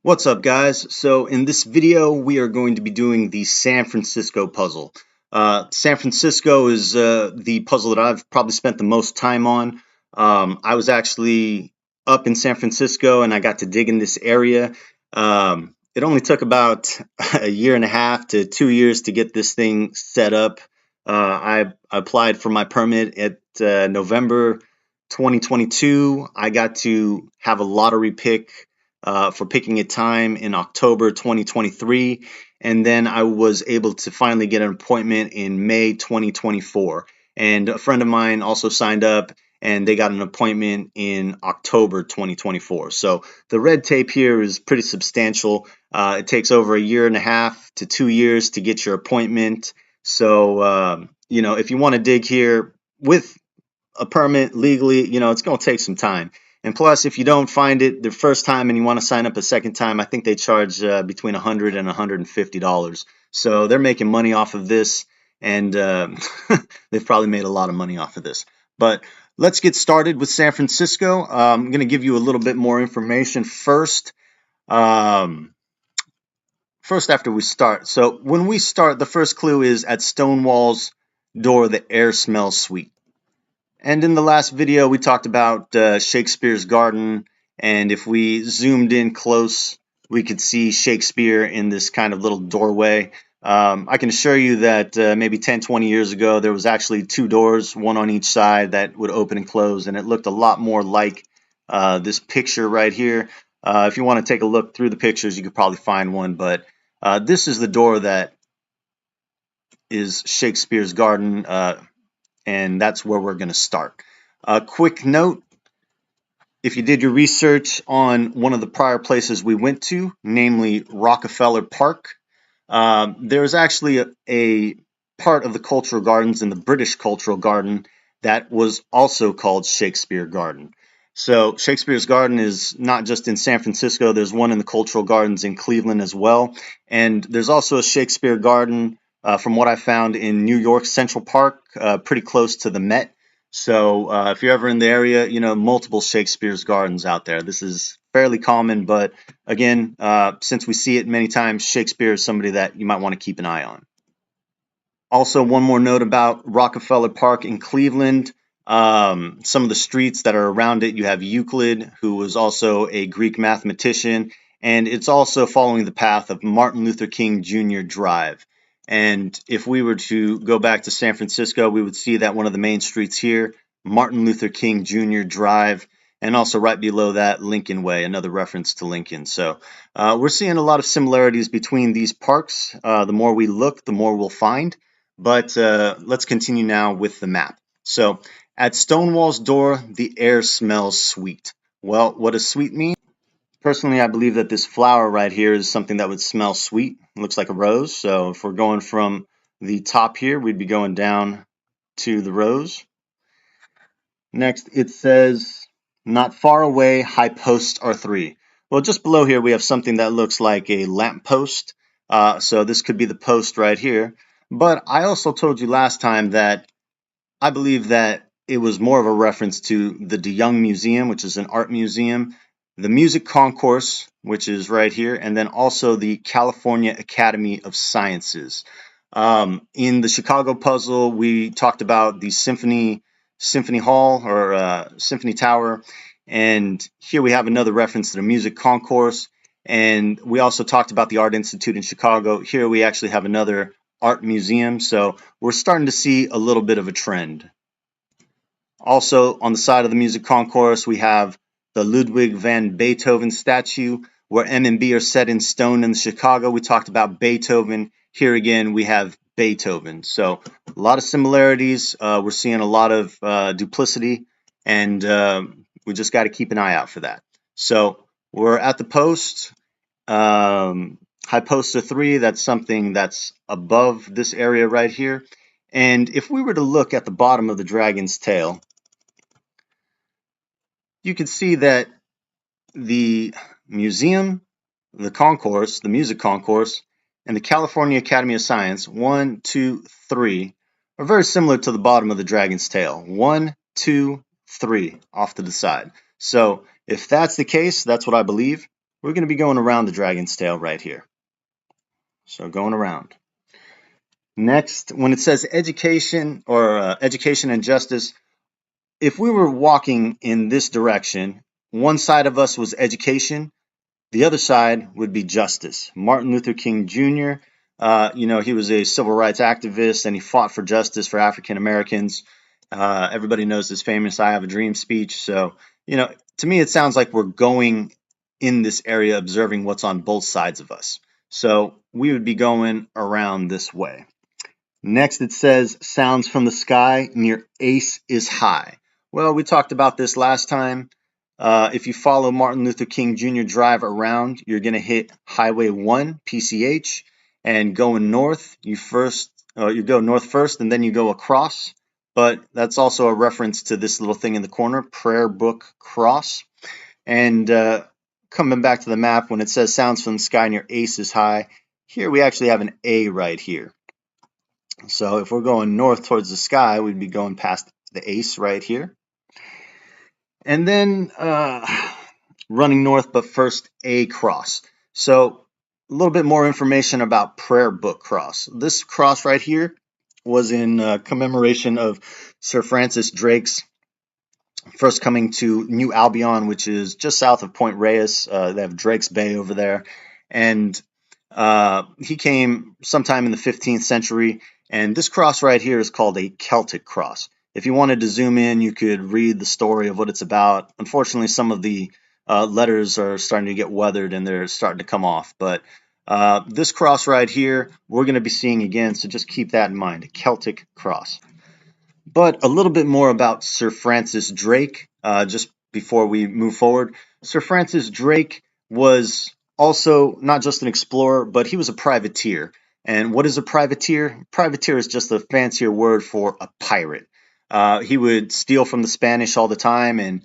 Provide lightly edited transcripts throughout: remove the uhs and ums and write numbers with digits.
What's up, guys? So in this video, we are going to be doing the San Francisco puzzle. San Francisco is the puzzle that I've probably spent the most time on. I was actually up in San Francisco and I got to dig in this area. It only took about a year and a half to 2 years to get this thing set up. I applied for my permit at November 2022. I got to have a lottery pick for picking a time in October 2023. And then I was able to finally get an appointment in May 2024. And a friend of mine also signed up and they got an appointment in October 2024. So the red tape here is pretty substantial. It takes over a year and a half to 2 years to get your appointment. So, if you want to dig here with a permit legally, it's going to take some time. And plus, if you don't find it the first time and you want to sign up a second time, I think they charge between $100 and $150. So they're making money off of this, and they've probably made a lot of money off of this. But let's get started with San Francisco. I'm going to give you a little bit more information first. After we start. So when we start, the first clue is at Stonewall's door, the air smells sweet. And in the last video, we talked about Shakespeare's Garden, and if we zoomed in close, we could see Shakespeare in this kind of little doorway. I can assure you that maybe 10, 20 years ago, there was actually two doors, one on each side that would open and close, and it looked a lot more like this picture right here. If you want to take a look through the pictures, you could probably find one, but this is the door that is Shakespeare's Garden, and that's where we're going to start. A quick note, if you did your research on one of the prior places we went to, namely Rockefeller Park, there's actually a part of the Cultural Gardens in the British Cultural Garden that was also called Shakespeare Garden. So Shakespeare's Garden is not just in San Francisco, there's one in the Cultural Gardens in Cleveland as well. And there's also a Shakespeare Garden, from what I found, in New York Central Park, pretty close to the Met. So if you're ever in the area, multiple Shakespeare's Gardens out there. This is fairly common, but again, since we see it many times, Shakespeare is somebody that you might want to keep an eye on. Also, one more note about Rockefeller Park in Cleveland. Some of the streets that are around it, you have Euclid, who was also a Greek mathematician, and it's also following the path of Martin Luther King Jr. Drive. And if we were to go back to San Francisco, we would see that one of the main streets here, Martin Luther King Jr. Drive, and also right below that, Lincoln Way, another reference to Lincoln. So we're seeing a lot of similarities between these parks. The more we look, the more we'll find. But let's continue now with the map. So at Stonewall's door, the air smells sweet. Well, what does sweet mean? Personally, I believe that this flower right here is something that would smell sweet. It looks like a rose. So if we're going from the top here, we'd be going down to the rose. Next, it says, not far away, high posts are three. Well, just below here, we have something that looks like a lamp post. So this could be the post right here. But I also told you last time that I believe that it was more of a reference to the De Young Museum, which is an art museum, the Music Concourse, which is right here, and then also the California Academy of Sciences. In the Chicago puzzle, we talked about the Symphony Hall or Symphony Tower, and here we have another reference to the Music Concourse, and we also talked about the Art Institute in Chicago. Here we actually have another art museum, so we're starting to see a little bit of a trend. Also, on the side of the Music Concourse, we have the Ludwig van Beethoven statue, where M and B are set in stone in Chicago. We talked about Beethoven. Here again, we have Beethoven. So a lot of similarities. We're seeing a lot of duplicity, and we just got to keep an eye out for that. So we're at the post. High poster 3, that's something that's above this area right here. And if we were to look at the bottom of the dragon's tail, you can see that the museum, the concourse, the music concourse, and the California Academy of Science, 1, 2, 3, are very similar to the bottom of the dragon's tail. 1, 2, 3 off to the side. So if that's the case, that's what I believe. we're going to be going around the dragon's tail right here. So going around. Next, when it says education or education and justice, if we were walking in this direction, one side of us was education, the other side would be justice. Martin Luther King Jr., he was a civil rights activist and he fought for justice for African Americans. Everybody knows his famous I Have a Dream speech. So, to me, it sounds like we're going in this area observing what's on both sides of us. So we would be going around this way. Next, it says sounds from the sky near Ace is high. Well, we talked about this last time. If you follow Martin Luther King Jr. Drive around, you're going to hit Highway 1, PCH, and going north, you go north first and then you go across. But that's also a reference to this little thing in the corner, Prayer Book Cross. And coming back to the map, when it says sounds from the sky near Ace is high, here we actually have an A right here. So if we're going north towards the sky, we'd be going past the Ace right here. And then running north, but first a cross. So a little bit more information about Prayer Book Cross. This cross right here was in commemoration of Sir Francis Drake's first coming to New Albion, which is just south of Point Reyes. They have Drake's Bay over there. And he came sometime in the 15th century. And this cross right here is called a Celtic cross. If you wanted to zoom in, you could read the story of what it's about. Unfortunately, some of the letters are starting to get weathered and they're starting to come off. But this cross right here, we're going to be seeing again, so just keep that in mind, a Celtic cross. But a little bit more about Sir Francis Drake, just before we move forward. Sir Francis Drake was also not just an explorer, but he was a privateer. And what is a privateer? Privateer is just a fancier word for a pirate. He would steal from the Spanish all the time, and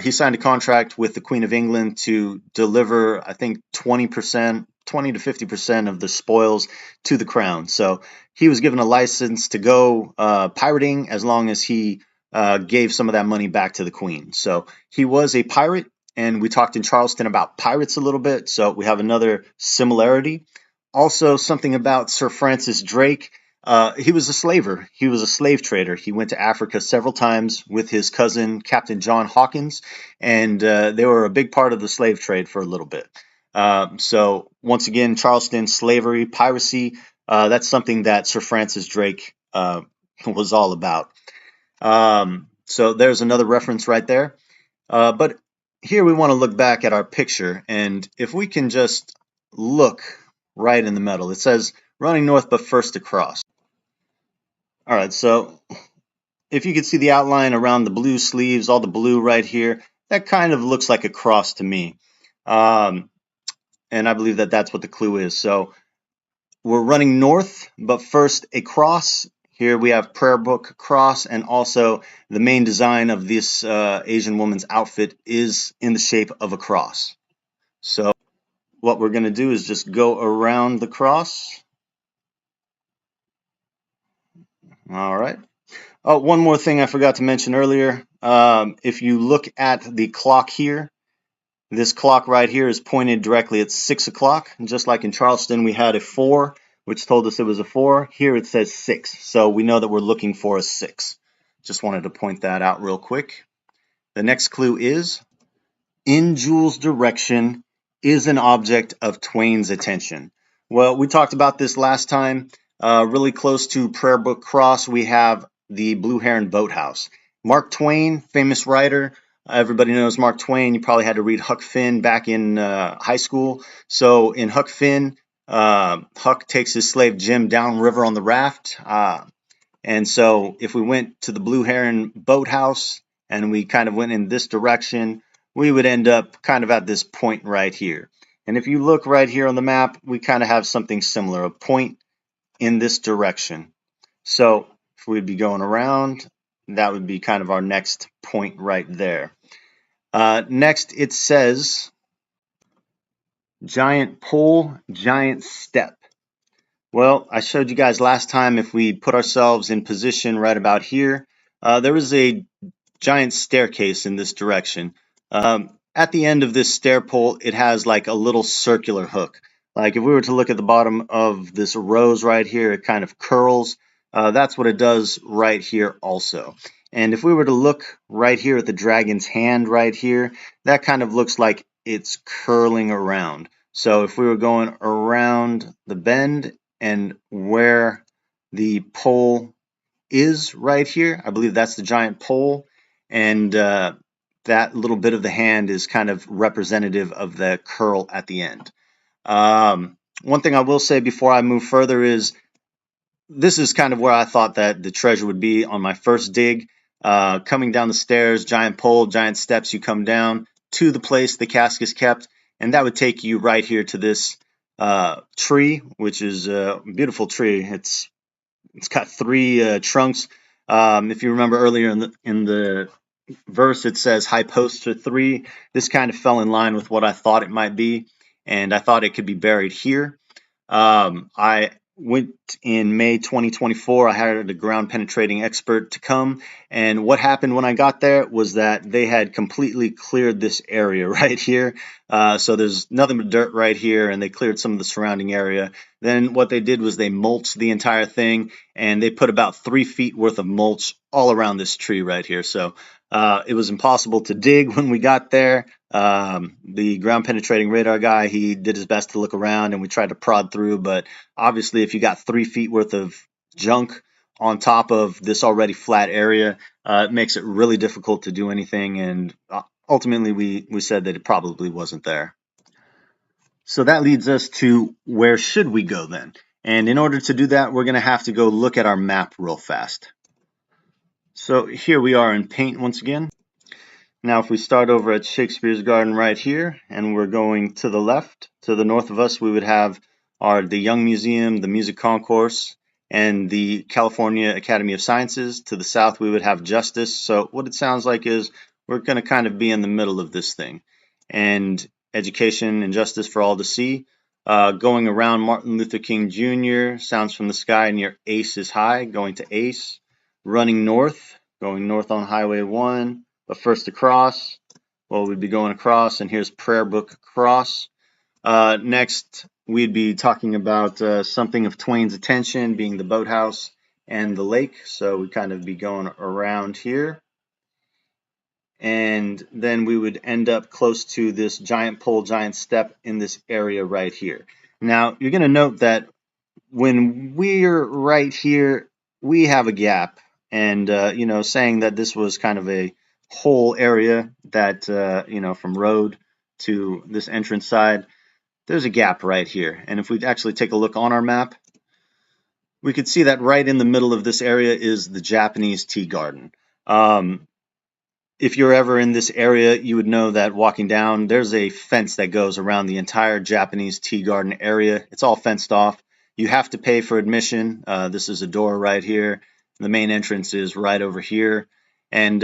he signed a contract with the Queen of England to deliver, I think, 20 to 50% of the spoils to the crown. So he was given a license to go pirating as long as he gave some of that money back to the Queen. So he was a pirate, and we talked in Charleston about pirates a little bit, so we have another similarity. Also, something about Sir Francis Drake. He was a slaver. He was a slave trader. He went to Africa several times with his cousin, Captain John Hawkins, and they were a big part of the slave trade for a little bit. So once again, Charleston, slavery, piracy, that's something that Sir Francis Drake was all about. So there's another reference right there. But here we want to look back at our picture, and if we can just look right in the middle, it says running north but first across. All right, so if you could see the outline around the blue sleeves, all the blue right here, that kind of looks like a cross to me. And I believe that that's what the clue is. So we're running north, but first a cross. Here we have Prayer Book Cross, and also the main design of this Asian woman's outfit is in the shape of a cross. So what we're going to do is just go around the cross. All right. Oh, one more thing I forgot to mention earlier. If you look at the clock here, this clock right here is pointed directly at 6 o'clock. Just like in Charleston, we had a 4, which told us it was a 4. Here it says 6. So we know that we're looking for a 6. Just wanted to point that out real quick. The next clue is, in Jules' direction is an object of Twain's attention. Well, we talked about this last time. Really close to Prayer Book Cross, we have the Blue Heron Boathouse. Mark Twain, famous writer. Everybody knows Mark Twain. You probably had to read Huck Finn back in high school. So in Huck Finn, Huck takes his slave Jim downriver on the raft. And so if we went to the Blue Heron Boathouse and we kind of went in this direction, we would end up kind of at this point right here. And if you look right here on the map, we kind of have something similar, a point in this direction. So if we'd be going around, that would be kind of our next point right there. Next, it says giant pole, giant step. Well, I showed you guys last time if we put ourselves in position right about here, there is a giant staircase in this direction. at the end of this stair pole, it has like a little circular hook. Like if we were to look at the bottom of this rose right here, it kind of curls. That's what it does right here also. And if we were to look right here at the dragon's hand right here, that kind of looks like it's curling around. So if we were going around the bend and where the pole is right here, I believe that's the giant pole, and that little bit of the hand is kind of representative of the curl at the end. One thing I will say before I move further is this is kind of where I thought that the treasure would be on my first dig. Coming down the stairs, giant pole, giant steps, you come down to the place the cask is kept, and that would take you right here to this tree, which is a beautiful tree. It's got three trunks. If you remember earlier in the verse, it says Hyposta 3. This kind of fell in line with what I thought it might be, and I thought it could be buried here. I went in May 2024. I hired a ground penetrating expert to come, and what happened when I got there was that they had completely cleared this area right here. So there's nothing but dirt right here, and they cleared some of the surrounding area. Then what they did was they mulched the entire thing, and they put about 3 feet worth of mulch all around this tree right here. So it was impossible to dig when we got there. The ground penetrating radar guy, he did his best to look around, and we tried to prod through, but obviously if you got 3 feet worth of junk on top of this already flat area, it makes it really difficult to do anything, and ultimately we said that it probably wasn't there. So that leads us to where should we go then? And in order to do that, we're going to have to go look at our map real fast. So here we are in Paint once again. Now if we start over at Shakespeare's Garden right here, and we're going to the left, to the north of us, we would have the Young Museum, the Music Concourse, and the California Academy of Sciences. To the south, we would have Justice. So what it sounds like is we're going to kind of be in the middle of this thing. And Education and Justice for all to see. Going around Martin Luther King Jr., Sounds from the Sky near Ace is High, going to Ace. Running north, going north on Highway 1. But first across, well, we'd be going across, and here's Prayer Book Across. Next, we'd be talking about something of Twain's attention, being the boathouse and the lake. So we'd kind of be going around here. And then we would end up close to this giant pole, giant step in this area right here. Now, you're going to note that when we're right here, we have a gap. And, saying that this was kind of a whole area that, from road to this entrance side, there's a gap right here. And if we actually take a look on our map, we could see that right in the middle of this area is the Japanese tea garden. If you're ever in this area, you would know that walking down, there's a fence that goes around the entire Japanese tea garden area. It's all fenced off. You have to pay for admission. This is a door right here. The main entrance is right over here. And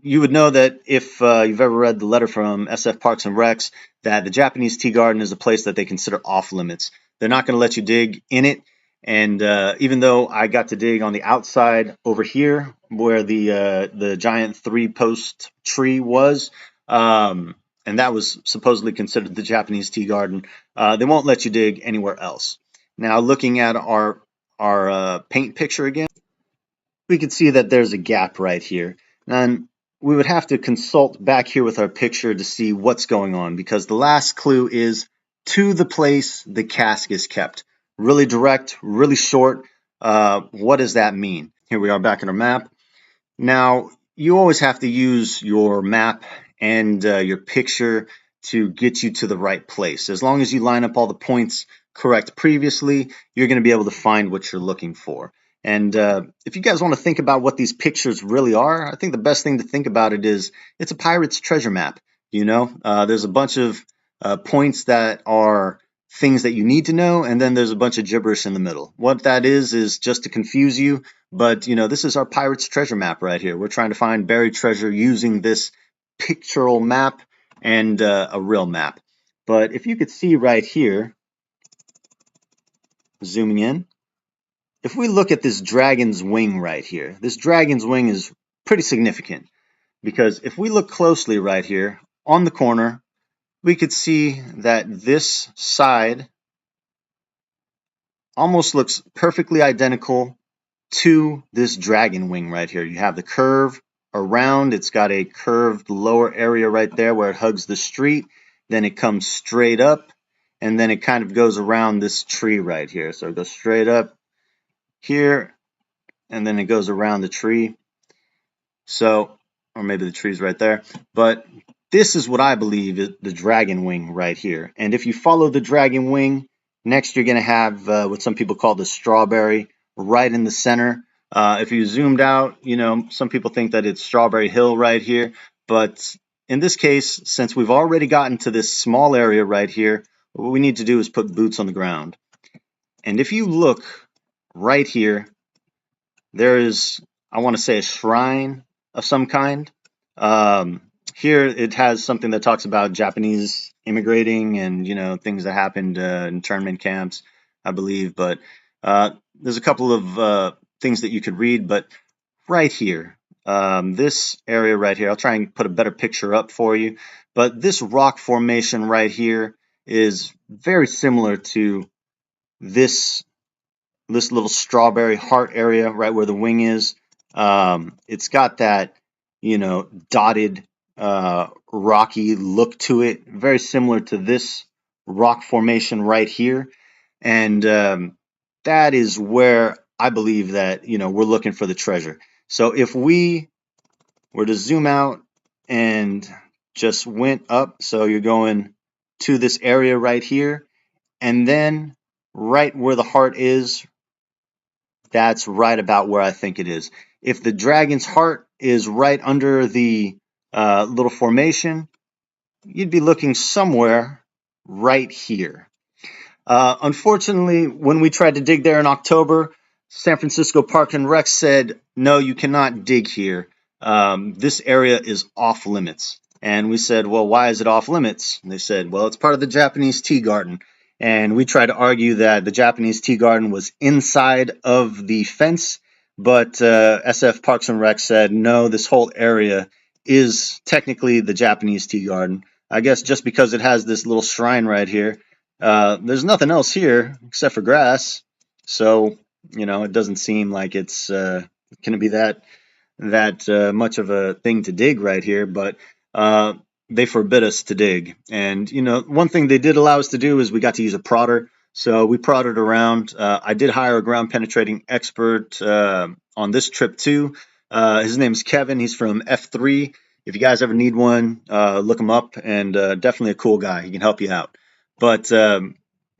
you would know that if you've ever read the letter from SF Parks and Recs, that the Japanese tea garden is a place that they consider off limits. They're not going to let you dig in it. And even though I got to dig on the outside over here where the giant 3-post tree was, and that was supposedly considered the Japanese tea garden, they won't let you dig anywhere else. Now looking at our paint picture again, we can see that there's a gap right here. And we would have to consult back here with our picture to see what's going on, because the last clue is to the place the cask is kept. Really direct, really short. What does that mean? Here we are back in our map. Now, you always have to use your map and your picture to get you to the right place. As long as you line up all the points correct previously, you're going to be able to find what you're looking for. And if you guys want to think about what these pictures really are, I think the best thing to think about it is it's a pirate's treasure map. There's a bunch of points that are things that you need to know, and then there's a bunch of gibberish in the middle. What that is just to confuse you, but this is our pirate's treasure map right here. We're trying to find buried treasure using this pictorial map and a real map. But if you could see right here, zooming in, if we look at this dragon's wing right here, this dragon's wing is pretty significant. because if we look closely right here on the corner, we could see that this side almost looks perfectly identical to this dragon wing right here. You have the curve around, it's got a curved lower area right there where it hugs the street, then it comes straight up, and then it kind of goes around this tree right here. So it goes straight up here, and then it goes around the tree. So, or maybe the tree's right there. But this is what I believe is the dragon wing right here. And if you follow the dragon wing, next you're going to have what some people call the strawberry right in the center. If you zoomed out, some people think that it's Strawberry Hill right here. But in this case, since we've already gotten to this small area right here, what we need to do is put boots on the ground. And if you look right here, there is, I want to say, a shrine of some kind. Here it has something that talks about Japanese immigrating and things that happened in internment camps, I believe. But there's a couple of things that you could read. But right here, this area right here, I'll try and put a better picture up for you. But this rock formation right here is very similar to this little strawberry heart area right where the wing is. It's got that, dotted, rocky look to it, very similar to this rock formation right here. And that is where I believe that, we're looking for the treasure. So if we were to zoom out and just went up, so you're going to this area right here, and then right where the heart is, that's right about where I think it is. If the dragon's heart is right under the little formation, you'd be looking somewhere right here. Unfortunately, when we tried to dig there in October, San Francisco Park and Rec said, no, you cannot dig here. This area is off limits. And we said, well, why is it off limits? And they said, well, it's part of the Japanese tea garden. And we tried to argue that the Japanese tea garden was inside of the fence, but SF Parks and Rec said, no, this whole area is technically the Japanese tea garden. I guess just because it has this little shrine right here. There's nothing else here except for grass. So, it doesn't seem like it's going to be that much of a thing to dig right here, but they forbid us to dig. And, one thing they did allow us to do is we got to use a prodder. So we prodded around. I did hire a ground penetrating expert on this trip too. His name's Kevin. He's from F3. If you guys ever need one, look him up, and definitely a cool guy. He can help you out. But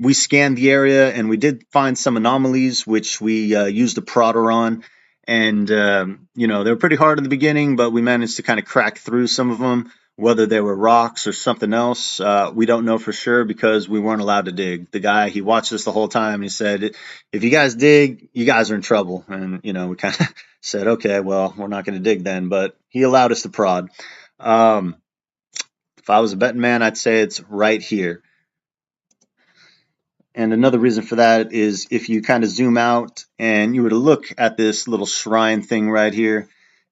we scanned the area and we did find some anomalies, which we used a prodder on. And, they were pretty hard in the beginning, but we managed to kind of crack through some of them. Whether they were rocks or something else, we don't know for sure because we weren't allowed to dig. The guy, he watched us the whole time. And he said, if you guys dig, you guys are in trouble. And, we kind of said, okay, well, we're not going to dig then. But he allowed us to prod. If I was a betting man, I'd say it's right here. And another reason for that is if you kind of zoom out and you were to look at this little shrine thing right here,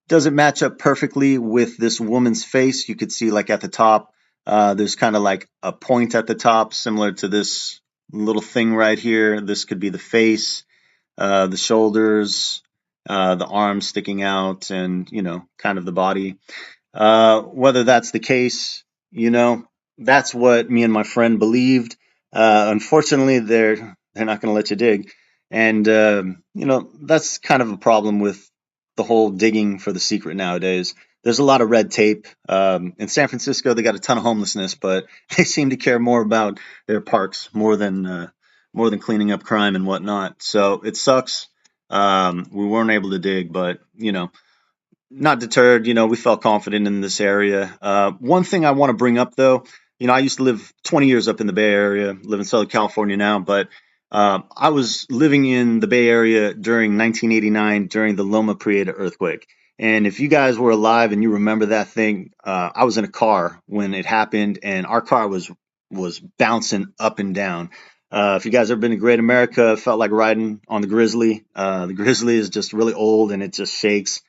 does it match up perfectly with this woman's face? You could see like at the top, there's kind of like a point at the top, similar to this little thing right here. This could be the face, the shoulders, the arms sticking out, and, kind of the body. Whether that's the case, that's what me and my friend believed. Unfortunately, they're not going to let you dig, and that's kind of a problem with the whole digging for the secret nowadays. There's a lot of red tape. In San Francisco, they got a ton of homelessness, but they seem to care more about their parks more than cleaning up crime and whatnot. So it sucks. We weren't able to dig, but not deterred. We felt confident in this area. One thing I want to bring up, though, I used to live 20 years up in the Bay Area, live in Southern California now, but I was living in the Bay Area during 1989 during the Loma Prieta earthquake. And if you guys were alive and you remember that thing, I was in a car when it happened, and our car was bouncing up and down. If you guys ever been to Great America, it felt like riding on the Grizzly. The Grizzly is just really old and it just shakes.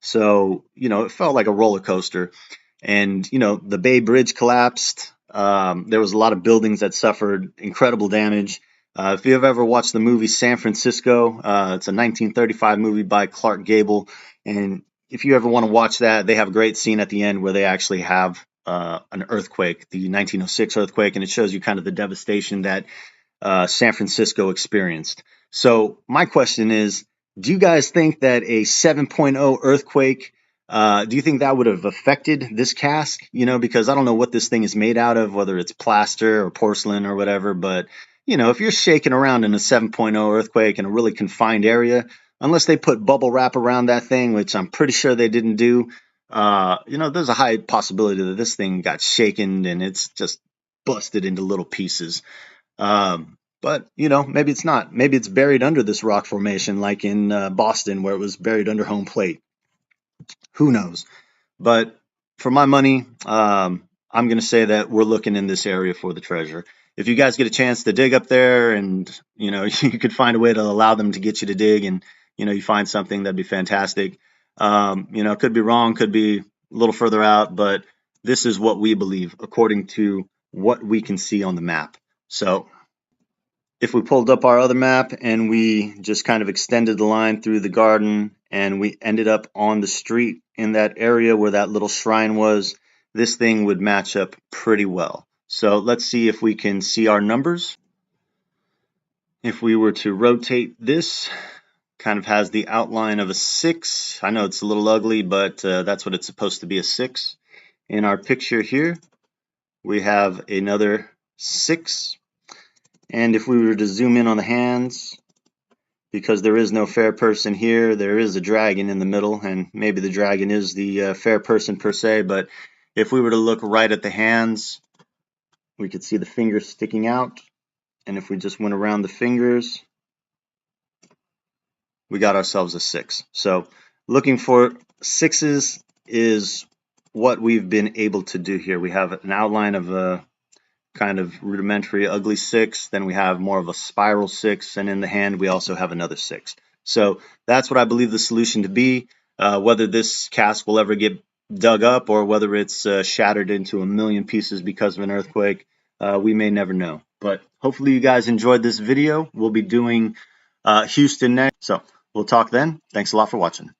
So, it felt like a roller coaster. And, the Bay Bridge collapsed. There was a lot of buildings that suffered incredible damage. If you've ever watched the movie San Francisco, it's a 1935 movie by Clark Gable. And if you ever want to watch that, they have a great scene at the end where they actually have an earthquake, the 1906 earthquake, and it shows you kind of the devastation that San Francisco experienced. So my question is, do you guys think that a 7.0 earthquake, do you think that would have affected this cask? Because I don't know what this thing is made out of, whether it's plaster or porcelain or whatever, but if you're shaking around in a 7.0 earthquake in a really confined area, unless they put bubble wrap around that thing, which I'm pretty sure they didn't do, there's a high possibility that this thing got shaken and it's just busted into little pieces. But maybe it's not. Maybe it's buried under this rock formation, like in Boston, where it was buried under home plate. Who knows? But for my money, I'm going to say that we're looking in this area for the treasure. If you guys get a chance to dig up there, and you could find a way to allow them to get you to dig, and you find something, that'd be fantastic. Could be wrong, could be a little further out, but this is what we believe according to what we can see on the map. So if we pulled up our other map and we just kind of extended the line through the garden and we ended up on the street in that area where that little shrine was, this thing would match up pretty well. So let's see if we can see our numbers. If we were to rotate this, kind of has the outline of a 6. I know it's a little ugly, but that's what it's supposed to be, a 6. In our picture here, we have another 6. And if we were to zoom in on the hands, because there is no fair person here, there is a dragon in the middle, and maybe the dragon is the fair person per se, but if we were to look right at the hands, we could see the fingers sticking out, and if we just went around the fingers, we got ourselves a 6. So looking for 6s is what we've been able to do here. We have an outline of a kind of rudimentary ugly 6, then we have more of a spiral 6, and in the hand we also have another 6. So that's what I believe the solution to be. Whether this cask will ever get dug up or whether it's shattered into a million pieces because of an earthquake, we may never know. But hopefully you guys enjoyed this video. We'll be doing Houston next, so we'll talk then. Thanks a lot for watching.